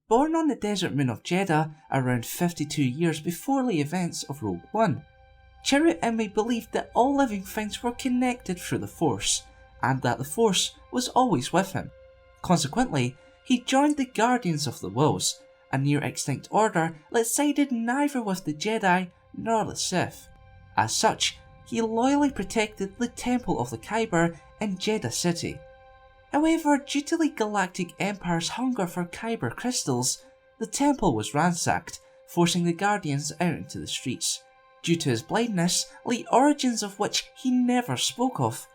Born on the desert moon of Jeddah around 52 years before the events of Rogue One, Chirrut Îmwe believed that all living things were connected through the Force, and that the Force was always with him. Consequently, he joined the Guardians of the Wills, a near-extinct order that sided neither with the Jedi nor the Sith. As such, he loyally protected the Temple of the Kyber in Jeddah City. However, due to the Galactic Empire's hunger for Kyber crystals, the temple was ransacked, forcing the Guardians out into the streets. Due to his blindness, the origins of which he never spoke of,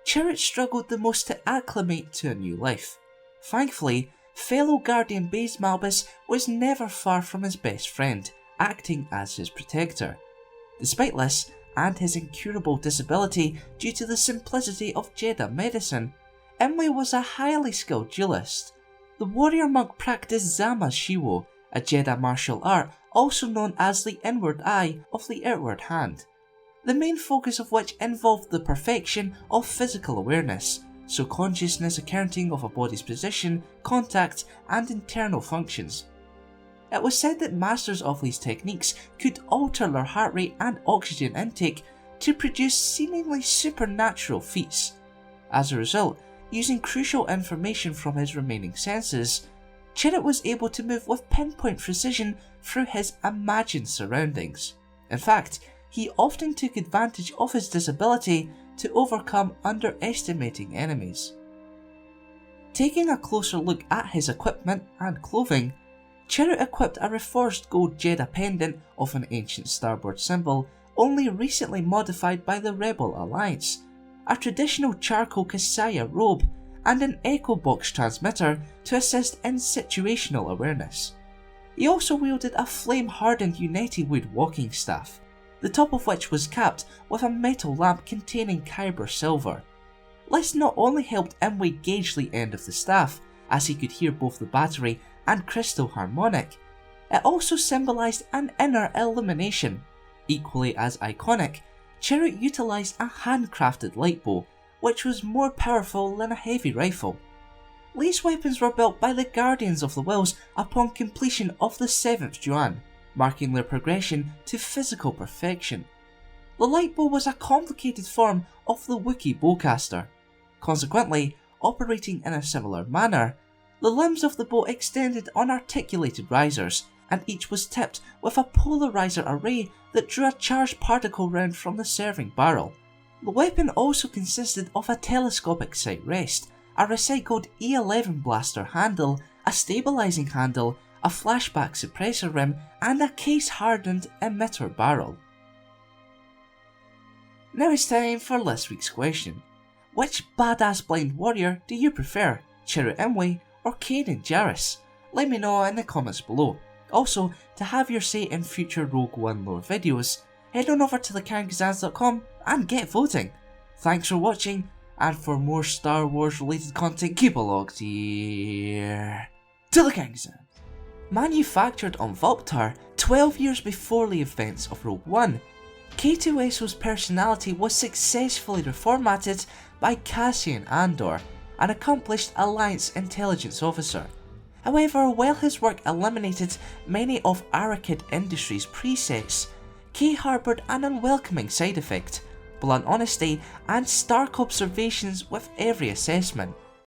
Chirrut struggled the most to acclimate to a new life. Thankfully, fellow Guardian Baze Malbus was never far from his best friend, acting as his protector. Despite this, and his incurable disability due to the simplicity of Jeddah medicine, Îmwe was a highly skilled duelist. The warrior monk practiced Zama Shiwo, a Jeddah martial art also known as the inward eye of the outward hand, the main focus of which involved the perfection of physical awareness, so consciousness accounting of a body's position, contact, and internal functions. It was said that masters of these techniques could alter their heart rate and oxygen intake to produce seemingly supernatural feats. As a result, using crucial information from his remaining senses, Chirrut was able to move with pinpoint precision through his imagined surroundings. In fact, he often took advantage of his disability to overcome underestimating enemies. Taking a closer look at his equipment and clothing, Chirrut equipped a reforged gold Jeddah pendant of an ancient starboard symbol only recently modified by the Rebel Alliance, a traditional charcoal Kasaya robe, and an echo box transmitter to assist in situational awareness. He also wielded a flame-hardened Unity wood walking staff, the top of which was capped with a metal lamp containing Kyber silver. This not only helped Îmwe gauge the end of the staff, as he could hear both the battery and crystal harmonic, it also symbolised an inner illumination. Equally as iconic, Chirrut utilised a handcrafted lightbow, which was more powerful than a heavy rifle. These weapons were built by the Guardians of the Wills upon completion of the 7th Yuan, marking their progression to physical perfection. The lightbow was a complicated form of the Wookiee bowcaster. Consequently, operating in a similar manner, the limbs of the bow extended on articulated risers, and each was tipped with a polarizer array that drew a charged particle round from the serving barrel. The weapon also consisted of a telescopic sight rest, a recycled E11 blaster handle, a stabilising handle, a flashback suppressor rim, and a case-hardened emitter barrel. Now it's time for this week's question. Which badass blind warrior do you prefer, Chirrut Îmwe or Kanan Jarrus? Let me know in the comments below. Also, to have your say in future Rogue One lore videos, head on over to thekangazans.com and get voting. Thanks for watching, and for more Star Wars related content, keep a logged here to the Kangazans. Manufactured on Vulptar 12 years before the events of Rogue One, K2SO's personality was successfully reformatted by Cassian Andor, an accomplished Alliance intelligence officer. However, while his work eliminated many of Arrakid Industries' presets, K harboured an unwelcoming side effect: blunt honesty and stark observations with every assessment.